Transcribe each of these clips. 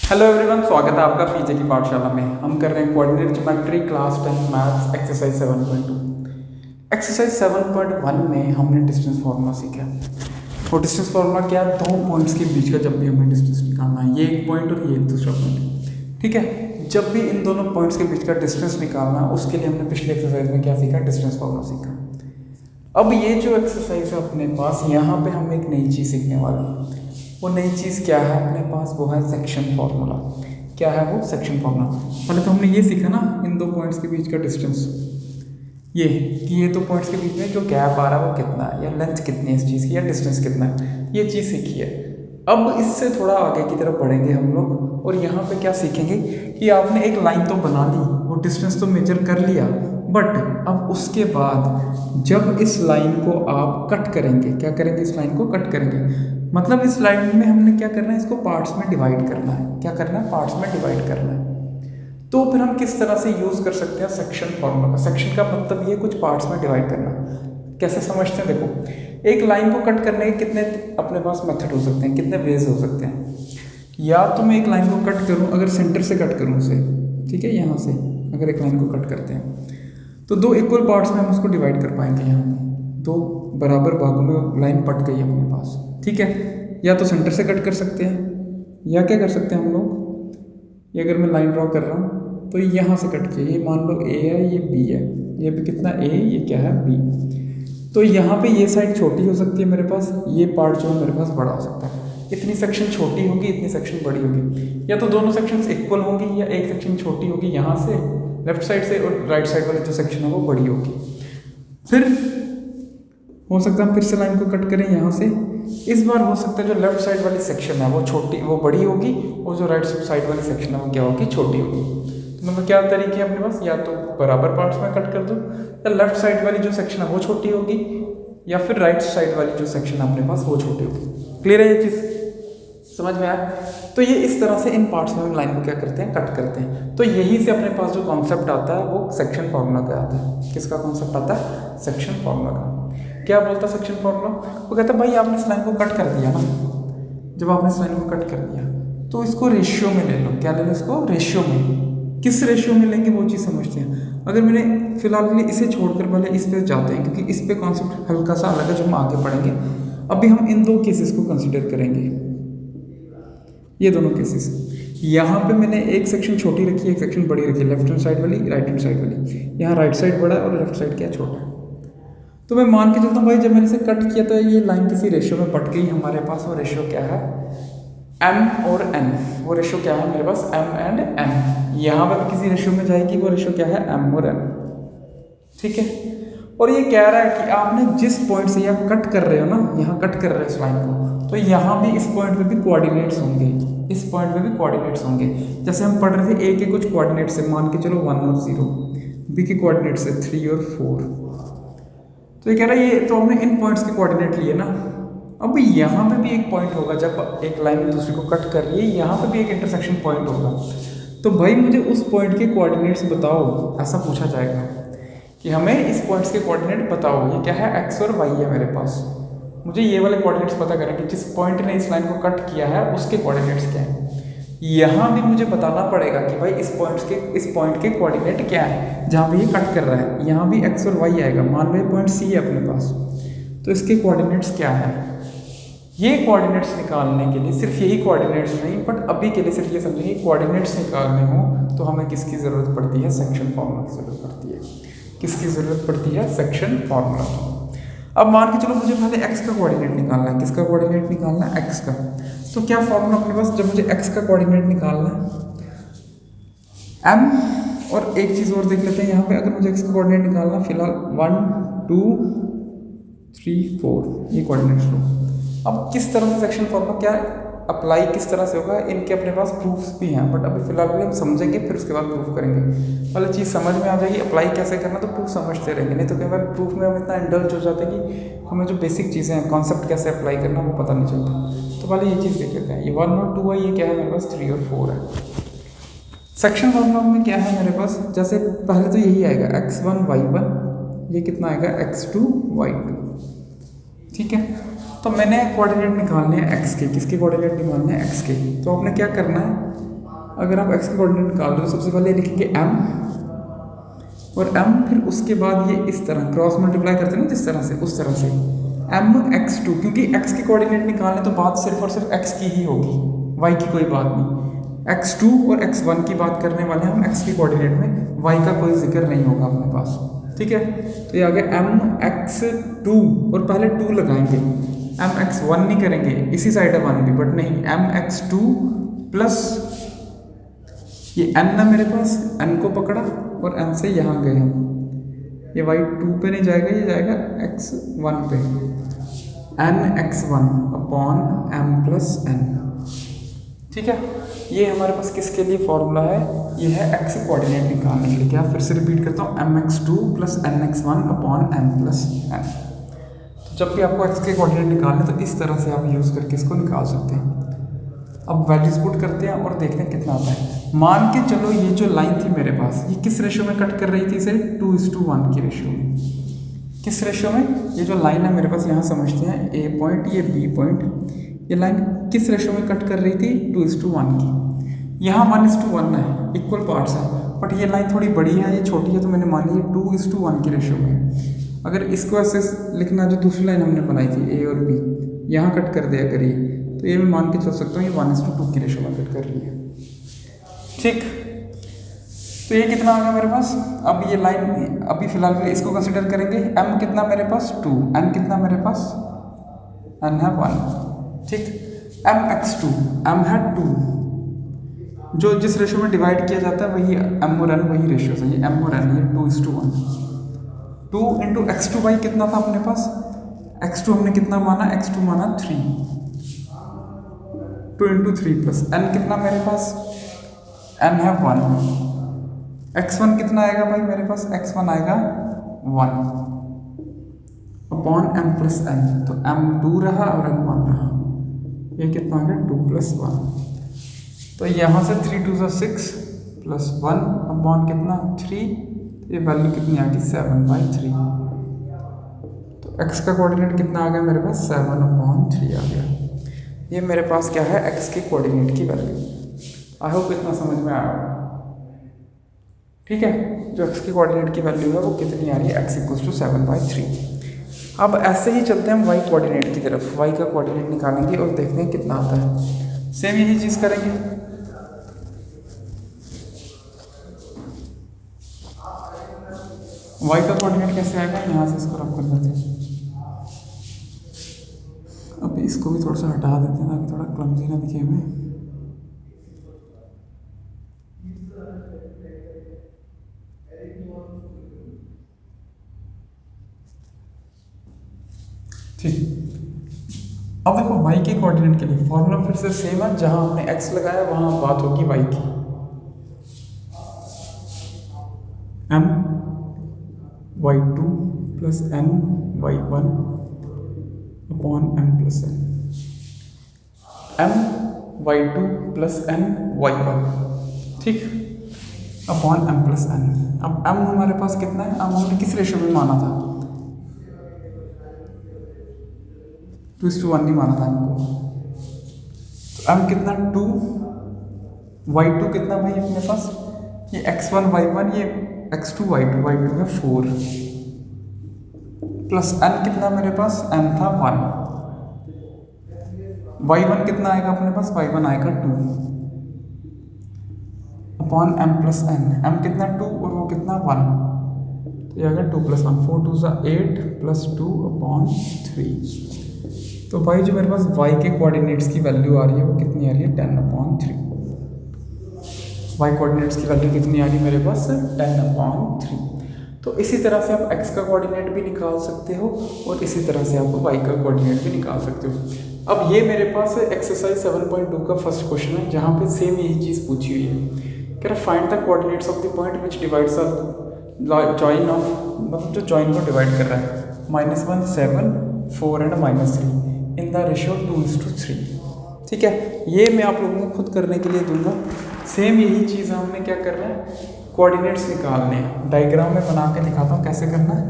Hello everyone, स्वागत है आपका पीजे की पाठशाला में। हम कर रहे हैं coordinate geometry class 10 maths exercise 7.2। Exercise 7.1 में हमने डिस्टेंस फार्मूला सीखा। और डिस्टेंस फार्मूला क्या है? दो पॉइंट्स के बीच का जब भी हमें डिस्टेंस निकालना है, ये एक पॉइंट और ये एक दूसरा पॉइंट, ठीक है। जब भी इन दोनों पॉइंट्स के बीच का डिस्टेंस निकालना है, उसके लिए हमने पिछले एक्सरसाइज में क्या सीखा? डिस्टेंस फार्मूला सीखा। अब ये जो एक्सरसाइज है अपने पास, यहाँ पे हम एक नई चीज़ सीखने वाले हैं। वो नई चीज़ क्या है अपने पास? वो है सेक्शन फार्मूला। क्या है वो? Section formula. पहले तो हमने ये सीखा ना, इन दो पॉइंट्स के बीच का डिस्टेंस, ये कि ये दो पॉइंट्स के बीच में जो गैप आ रहा है वो कितना है, या लेंथ कितनी है इस चीज़ की, या डिस्टेंस कितना है, ये चीज़ सीखी है। अब इससे थोड़ा आगे की तरफ बढ़ेंगे हम लोग, और यहाँ पे क्या सीखेंगे कि आपने एक लाइन तो बना ली, वो डिस्टेंस तो मेजर कर लिया, बट अब उसके बाद जब इस लाइन को आप कट करेंगे, क्या करेंगे? इस लाइन को कट करेंगे। मतलब इस लाइन में हमने क्या करना है? इसको पार्ट्स में डिवाइड करना है। क्या करना है? पार्ट्स में डिवाइड करना है। तो फिर हम किस तरह से यूज़ कर सकते हैं सेक्शन फार्मूला का? सेक्शन का मतलब ये कुछ पार्ट्स में डिवाइड करना। कैसे समझते हैं? देखो, एक लाइन को कट करने के कितने अपने पास मेथड हो सकते हैं, कितने वेज हो सकते हैं। या तो मैं एक लाइन को कट करूं, अगर सेंटर से कट करूं उसे, ठीक है, यहाँ से अगर एक लाइन को कट करते हैं तो दो इक्वल पार्ट्स में हम उसको डिवाइड कर पाएंगे। यहाँ पे दो बराबर भागों में लाइन पट गई अपने पास, ठीक है। या तो सेंटर से कट कर सकते हैं, या क्या कर सकते हैं हम लोग, ये अगर मैं लाइन ड्रॉ कर रहा हूँ तो यहाँ से कट के, ये मान लो ए है, ये बी है, ये भी कितना ए, ये क्या है, बी। तो यहाँ पे ये साइड छोटी हो सकती है मेरे पास, ये पार्ट जो है मेरे पास बड़ा हो सकता है। इतनी सेक्शन छोटी होगी, इतनी सेक्शन बड़ी होगी, या तो दोनों सेक्शंस इक्वल होंगी, या एक सेक्शन छोटी होगी यहाँ से लेफ्ट साइड से, और राइट साइड वाली जो सेक्शन है वो बड़ी होगी। फिर हो सकता है हम फिर से लाइन को कट करें यहाँ से। इस बार हो सकता है जो लेफ्ट साइड वाली सेक्शन है वो छोटी, वो बड़ी होगी, और जो राइट साइड वाली सेक्शन है वो क्या होगी? छोटी होगी। तो मतलब क्या तरीके हैं अपने पास? या तो बराबर पार्ट्स में कट कर दो, या लेफ्ट साइड वाली जो सेक्शन है वो छोटी होगी, या फिर राइट साइड वाली जो सेक्शन है अपने पास वो छोटी होगी। क्लियर है ये चीज़? समझ में आया? तो ये इस तरह से इन पार्ट्स में हम लाइन को क्या करते हैं? कट करते हैं। तो यहीं से अपने पास जो कॉन्सेप्ट आता है वो सेक्शन फार्मूला का आता है। किसका कॉन्सेप्ट आता है? सेक्शन फार्मूला का। क्या बोलता है सेक्शन फार्मूला? वो कहता है भाई आपने इस लाइन को कट कर दिया ना, जब आपने इस लाइन को कट कर दिया तो इसको रेशियो में ले लो। क्या ले लो इसको? रेशियो में। किस रेशियो में लेंगे वो चीज़ समझते हैं। अगर मैंने फिलहाल के लिए इसे छोड़कर पहले इस पे जाते हैं, क्योंकि इस पे कॉन्सेप्ट हल्का सा अलग है जो हम आगे पढ़ेंगे। अभी हम इन दो केसेस को कंसिडर करेंगे, ये दोनों केसेस। यहाँ पे मैंने एक सेक्शन छोटी रखी है, एक सेक्शन बड़ी रखी है, लेफ्ट हैंड साइड वाली, राइट हैंड साइड वाली। यहाँ राइट साइड बड़ा है और लेफ्ट साइड क्या छोटा है। तो मैं मान के चलता हूँ भाई, जब मैंने इसे कट किया तो ये लाइन किसी रेशियो में बट गई हमारे पास। वो रेशियो क्या है? m और n। वो रेशियो क्या है मेरे पास? m and n। यहाँ पर भी किसी रेशियो में जाएगी, वो रेशियो क्या है? m और n, ठीक है। और ये कह रहा है कि आपने जिस पॉइंट से यहाँ कट कर रहे हो ना, यहाँ कट कर रहे हो इस लाइन को, तो यहाँ भी इस पॉइंट पे भी कोऑर्डिनेट्स होंगे, इस पॉइंट पे भी कोऑर्डिनेट्स होंगे। जैसे हम पढ़ रहे थे ए के कुछ कोऑर्डिनेट से, मान के चलो 1 और 0, बी के कोऑर्डिनेट से 3 और 4। तो ये कह रहा है ये तो हमने इन पॉइंट्स के कोऑर्डिनेट लिए ना। अब यहाँ पे भी एक पॉइंट होगा, जब एक लाइन दूसरे को कट कर रही है, यहाँ पे भी एक इंटरसेक्शन पॉइंट होगा। तो भाई मुझे उस पॉइंट के कोऑर्डिनेट्स बताओ, ऐसा पूछा जाएगा कि हमें इस पॉइंट्स के कोऑर्डिनेट बताओ। ये क्या है? एक्स और वाई है मेरे पास। मुझे ये वाले कोऑर्डिनेट्स पता करें कि जिस पॉइंट ने इस लाइन को कट किया है उसके कोऑर्डिनेट्स क्या हैं। यहाँ भी मुझे बताना पड़ेगा कि भाई इस पॉइंट के कोऑर्डिनेट क्या है, जहाँ भी ये कट कर रहा है। यहाँ भी एक्स और वाई आएगा। मान लो ये पॉइंट सी है अपने पास, तो इसके कोऑर्डिनेट्स क्या है। ये कोऑर्डिनेट्स निकालने के लिए सिर्फ यही कोऑर्डिनेट्स नहीं, बट अभी के लिए सिर्फ ये समझिए, कोऑर्डिनेट्स निकालने हो तो हमें किसकी ज़रूरत पड़ती है? सेक्शन फार्मूला की ज़रूरत पड़ती है। किसकी ज़रूरत पड़ती है? सेक्शन फार्मूला की। अब मान के चलो मुझे पहले x का कोऑर्डिनेट निकालना है। किसका कोऑर्डिनेट निकालना है? x का। तो क्या फॉर्मूला अपने पास, जब मुझे x का कोऑर्डिनेट निकालना है, m। और एक चीज़ और देख लेते हैं यहाँ पे, अगर मुझे x का कोऑर्डिनेट निकालना फिलहाल 1 2 3 4 ये कोऑर्डिनेट्स लो। अब किस तरह से सेक्शन फार्मूला क्या अप्लाई किस तरह से होगा, इनके अपने पास प्रूफ्स भी हैं, बट अभी फिलहाल भी हम समझेंगे, फिर उसके बाद प्रूफ करेंगे। पहले चीज़ समझ में आ जाएगी अप्लाई कैसे करना, तो प्रूफ समझते रहेंगे। नहीं तो कई बार प्रूफ में हम इतना इंडल्ज हो जाते हैं कि हमें जो बेसिक चीज़ें हैं, कॉन्सेप्ट कैसे अप्लाई करना वो पता नहीं चलता। तो पहले ये चीज़ देख लेते हैं। ये 1 और 2 है, ये क्या है मेरे पास? 3 और 4 है। सेक्शन फार्मूला में क्या है मेरे पास? जैसे पहले तो यही आएगा x1 y1, ये कितना आएगा? x2 y2, ठीक है। तो मैंने कोऑर्डिनेट निकालने हैं x के। किसके कोऑर्डिनेट निकालने हैं? x के। तो आपने क्या करना है, अगर आप x के कोऑर्डिनेट निकाल रहे हो सबसे पहले लिखेंगे m, और m फिर उसके बाद ये इस तरह क्रॉस मल्टीप्लाई करते हैं ना जिस तरह से, उस तरह से mx2, क्योंकि x के कोऑर्डिनेट निकालने तो बात सिर्फ और सिर्फ x की ही होगी, y की कोई बात नहीं। x2 और x1 की बात करने वाले हैं हम, x के कोऑर्डिनेट में y का कोई जिक्र नहीं होगा अपने पास, ठीक है। तो ये आ गया mx2, और पहले 2 लगाएंगे, mx1 नहीं करेंगे, इसी साइड है 1 भी, बट नहीं, mx2 प्लस ये n ना मेरे पास, n को पकड़ा और n से यहाँ गए हम, ये y 2 पे नहीं जाएगा, ये जाएगा x1 पे, nx1 upon m plus n, ठीक है। ये हमारे पास किसके लिए फॉर्मूला है, ये है x कोऑर्डिनेट निकालने के लिए। क्या, फिर से रिपीट करता हूँ, mx2 plus nx1 upon m plus n। तो जब भी आपको x के कोऑर्डिनेट निकालने तो इस तरह से आप यूज़ करके इसको निकाल सकते हैं। अब वैल्यूज पुट करते हैं और देखते हैं कितना आता है। मान के चलो ये जो लाइन थी मेरे पास, ये किस रेशियो में कट कर रही थी इसे, 2:1 की रेशियो में। किस रेशियो में, ये जो लाइन है मेरे पास, यहाँ समझते हैं a पॉइंट, ये b पॉइंट, ये लाइन किस रेशियो में कट कर रही थी, 2:1 की। यहाँ 1:1 है, इक्वल पार्ट्स है, बट ये लाइन थोड़ी बड़ी है, ये छोटी है, तो मैंने मान ली 2:1 की रेशियो में। अगर इसको ऐसे लिखना, जो दूसरी लाइन हमने बनाई थी a और b, यहाँ कट कर दिया करिए, तो ये मैं मान के चल सकता हूँ ये 1:2 की रेशियो में कट कर रही है, ठीक। तो ये कितना आ गया मेरे पास, अब ये लाइन अभी फिलहाल के लिए इसको कंसिडर करेंगे। m कितना मेरे पास 2, n कितना मेरे पास, n है 1, ठीक। mx2, m है 2, जो जिस रेशियो में डिवाइड किया जाता है वही m और n, वही रेशियो है, ये m और n, ये 2:1। 2 इंटू x2 बाई कितना था अपने पास, x2 हमने कितना माना, x2 माना 3, 2 इंटू 3 प्लस n कितना मेरे पास, n है 1, x1 कितना आएगा भाई मेरे पास, x1 आएगा 1 अपॉन m प्लस n, तो m 2 रहा और n 1 रहा, ये कितना आ गया 2 प्लस 1। तो यहाँ से 3 2 6 प्लस 1 अपॉन कितना 3, ये वैल्यू कितनी आ गई 7/3। तो x का कोऑर्डिनेट कितना आ गया मेरे पास, 7/3 आ गया। ये मेरे पास क्या है, x के कोऑर्डिनेट की वैल्यू। आई होप इतना समझ में आया, ठीक है। जो x की कोऑर्डिनेट की वैल्यू है वो कितनी आ रही है, x = 7/3। अब ऐसे ही चलते हैं हम y कोऑर्डिनेट की तरफ, y का कोऑर्डिनेट निकालेंगे और देखते हैं कितना आता है। सेम यही चीज़ करेंगे, y का कोऑर्डिनेट कैसे आएगा, यहाँ से इसको रब कर देते हैं। अब इसको भी थोड़ा सा हटा देते हैं ताकि थोड़ा क्लमजी ना दिखे हमें। ठीक, अब देखो y के कोऑर्डिनेट के लिए फॉर्मूला फिर से सेम है, जहां हमने x लगाया वहां बात होगी y की। m y2 plus n y1 upon m plus n, m y2 plus n y1, ठीक, अपॉन m प्लस n। अब m हमारे पास कितना है, m हमने किस रेशियो में माना था, 2:1 नहीं माना था हमको। तो m कितना 2, y2 कितना भाई अपने पास, ये x1 y1, ये x2 y2, y2 है 4, प्लस n कितना मेरे पास, n था 1, y1 कितना आएगा अपने पास, y1 आएगा 2 upon m plus n, m कितना 2 और वो कितना 1, तो ये आ गया 2 + 1, 4 2 8 प्लस 2 अपॉन 3। तो भाई जो मेरे पास y के कोऑर्डिनेट्स की वैल्यू आ रही है वो कितनी आ रही है, 10/3। y कोऑर्डिनेट्स की वैल्यू कितनी आ रही है मेरे पास, 10/3। तो इसी तरह से आप x का कोऑर्डिनेट भी निकाल सकते हो और इसी तरह से आप y का कोऑर्डिनेट भी निकाल सकते हो। अब ये मेरे पास एक्सरसाइज 7.2 का फर्स्ट क्वेश्चन है, जहाँ पे सेम यही चीज़ पूछी हुई है। कह रहा find the coordinates of the point which divides join of, मतलब जो जॉइन को डिवाइड कर रहा है, -1 7 4 एंड -3 इन द रेशियो 2:3। ठीक है, ये मैं आप लोगों को खुद करने के लिए दूंगा। सेम यही चीज़ हमने क्या करना है, कोऑर्डिनेट्स निकालने हैं। डायग्राम में बना के दिखाता हूँ कैसे करना है,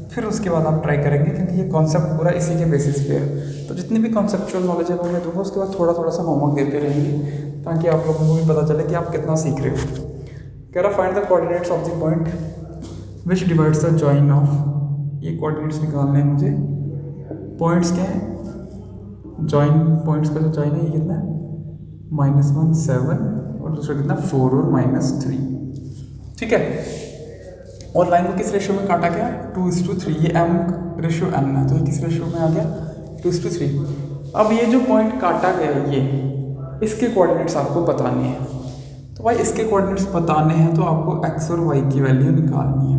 फिर उसके बाद आप ट्राई करेंगे, क्योंकि ये कॉन्सेप्ट पूरा इसी के बेसिस पे है। तो जितनी भी कॉन्सेप्चुअल नॉलेज है वो मैं दूंगा, उसके बाद थोड़ा थोड़ा सा होमवर्क देते रहेंगे ताकि आप लोगों को भी पता चले कि आप कितना सीख रहे हो। कह रहा find the coordinates of the point which divides the join of, ये कोऑर्डिनेट्स निकालने हैं मुझे। पॉइंट्स क्या है, जॉइन पॉइंट्स का जो जॉइन है ये कितना है, -1 7 और दूसरा कितना 4 और -3, ठीक है। और लाइन को किस रेशियो में काटा गया, 2:3, ये m रेशियो n है, तो ये किस रेशियो में आ गया, 2:3। अब ये जो पॉइंट काटा गया ये, इसके कोऑर्डिनेट्स आपको बताने हैं। तो भाई इसके कोऑर्डिनेट्स बताने हैं तो आपको x और y की वैल्यू निकालनी है।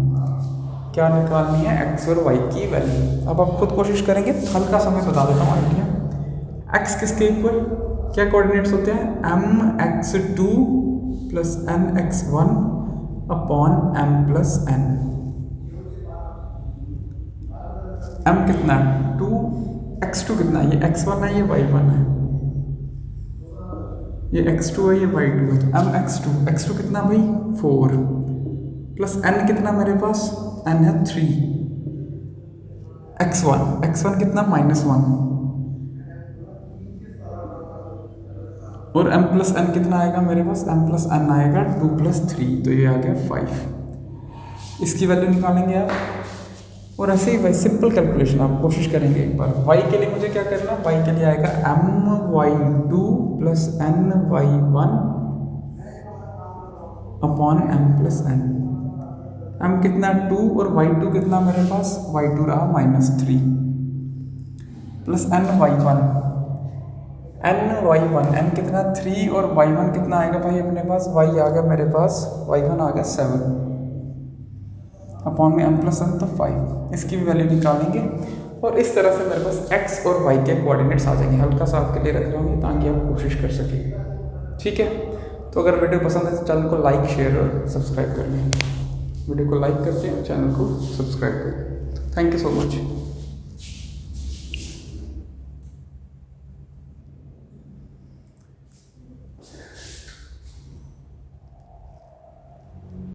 क्या निकालनी है, x और y की वैल्यू। अब आप खुद कोशिश करेंगे, हल्का सा मैं बता देता हूँ आइडिया। x किसके इक्वल, क्या कोऑर्डिनेट्स होते हैं, mx2 + nx1 upon m+n। m कितना है 2, x2 कितना है, ये x1 है, ये y1 है, ये x2 है, ये y2 है। तो mx2 कितना भाई 4 प्लस n कितना मेरे पास, n है 3, x1 कितना -1 और m+n कितना आएगा मेरे पास, m+n आएगा 2 + 3, तो ये आ गया 5। इसकी वैल्यू निकालेंगे आप। और ऐसे ही भाई सिंपल कैलकुलेशन आप कोशिश करेंगे एक बार। y के लिए मुझे क्या करना, y के लिए आएगा my2 + ny1 upon m+n। m कितना 2 और y2 कितना मेरे पास, y2 रहा -3 प्लस ny1 n कितना 3 और y1 कितना आएगा भाई अपने पास, y आ गया मेरे पास, y1 आ गया 7 अपॉन में m+n तो 5। इसकी भी वैल्यू निकालेंगे और इस तरह से मेरे पास x और y के कोऑर्डिनेट्स आ जाएंगे। हल्का सा आपके लिए रख रहा हूँ ताकि आप कोशिश कर सकें, ठीक है। तो अगर वीडियो पसंद है तो चैनल को लाइक, शेयर और सब्सक्राइब कर लें। वीडियो को लाइक करके चैनल को सब्सक्राइब करें। Thank you so much.